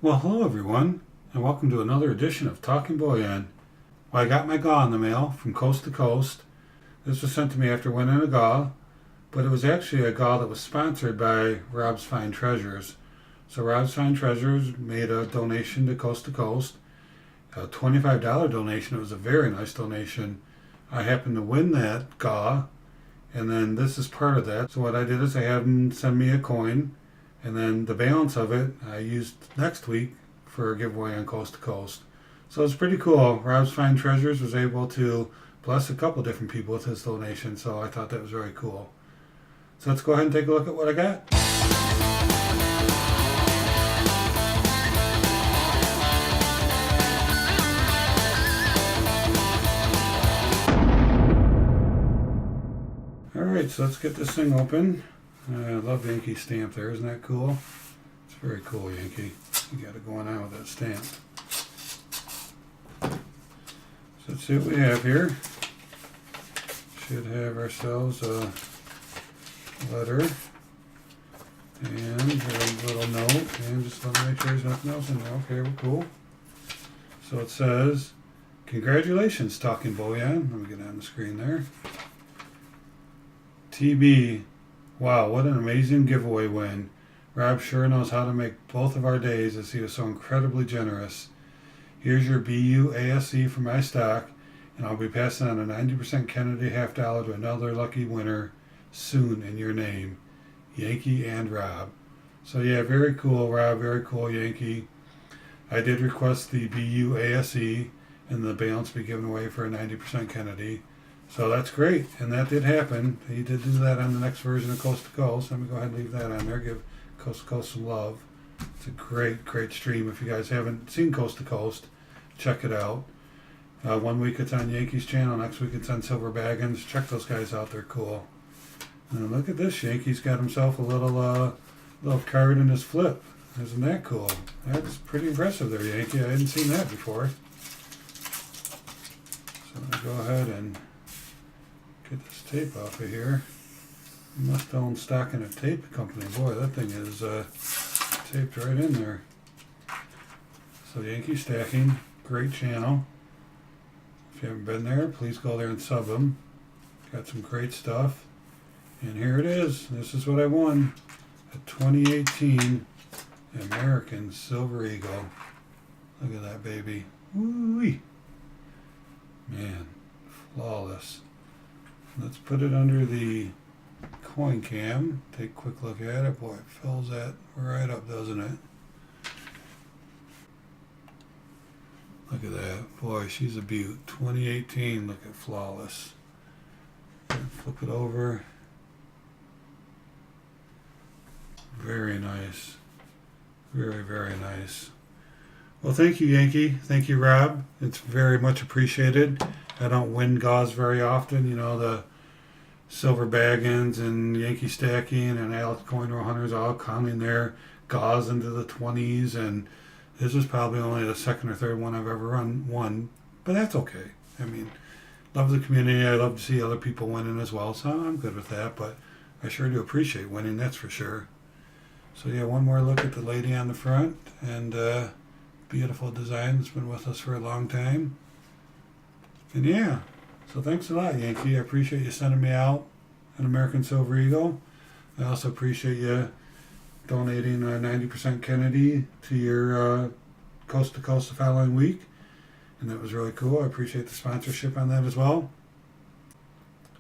Well, hello everyone, and welcome to another edition of Talking Bullion. Well, I got my GAW in the mail from coast to coast. This was sent to me after winning a GAW, but it was actually a GAW that was sponsored by Rob's Fine Treasures. So Rob's Fine Treasures made a donation to Coast, a $25 donation. It was a very nice donation. I happened to win that GAW, and then this is part of that. So what I did is I had them send me a coin, and then the balance of it I used next week for a giveaway on Coast to Coast. So it's pretty cool. Rob's Fine Treasures was able to bless a couple different people with his donation, so I thought that was very cool. So let's go ahead and take a look at what I got. Alright, so let's get this thing open. I love Yankee stamp there, isn't that cool? It's very cool, Yankee. You got it going on with that stamp. So let's see what we have here. Should have ourselves a letter and a little note, and just let me make sure there's nothing else in there. Okay, we're cool. So it says, "Congratulations, Talking Bullion." Let me get it on the screen there. TB. Wow, what an amazing giveaway win. Rob sure knows how to make both of our days, as he was so incredibly generous. Here's your BUASE for my stock, and I'll be passing on a 90% Kennedy half dollar to another lucky winner soon in your name, Yankee and Rob. So yeah, very cool, Rob, very cool, Yankee. I did request the BUASE and the balance be given away for a 90% Kennedy. So that's great, and that did happen. He did do that on the next version of Coast to Coast. Let me go ahead and leave that on there. Give Coast to Coast some love. It's a great, great stream. If you guys haven't seen Coast to Coast, check it out. 1 week it's on Yankee's channel, next week it's on Silver Baggins. Check those guys out, they're cool. And look at this, Yankee's got himself a little card in his flip. Isn't that cool? That's pretty impressive there, Yankee. I hadn't seen that before. So I'll go ahead and get this tape off of here. You must own stock in a tape company. Boy, that thing is taped right in there. So Yankee Stacking, great channel. If you haven't been there, please go there and sub them. Got some great stuff. And here it is. This is what I won. A 2018 American Silver Eagle. Look at that baby. Woo-wee. Man, flawless. Let's put it under the coin cam. Take a quick look at it. Boy, it fills that right up, doesn't it? Look at that. Boy, she's a beaut. 2018. Look at flawless. And flip it over. Very nice. Very, very nice. Well, thank you, Yankee. Thank you, Rob. It's very much appreciated. I don't win GAWs very often. You know, the Silver Baggins and Yankee Stacking and Alex Coin Roll Hunters all counting their GAWs into the 20s, and this is probably only the second or third one I've ever won, but that's okay. I mean, love the community. I love to see other people winning as well, so I'm good with that, but I sure do appreciate winning, that's for sure. So yeah, one more look at the lady on the front, and beautiful design that's been with us for a long time. And yeah, so thanks a lot, Yankee. I appreciate you sending me out an American Silver Eagle. I also appreciate you donating 90% Kennedy to your Coast to Coast the following week. And that was really cool. I appreciate the sponsorship on that as well.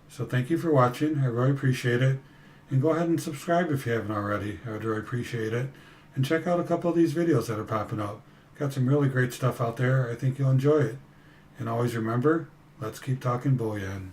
So thank you for watching. I really appreciate it. And go ahead and subscribe if you haven't already. I would really appreciate it. And check out a couple of these videos that are popping up. Got some really great stuff out there. I think you'll enjoy it. And always remember, let's keep talking bullion.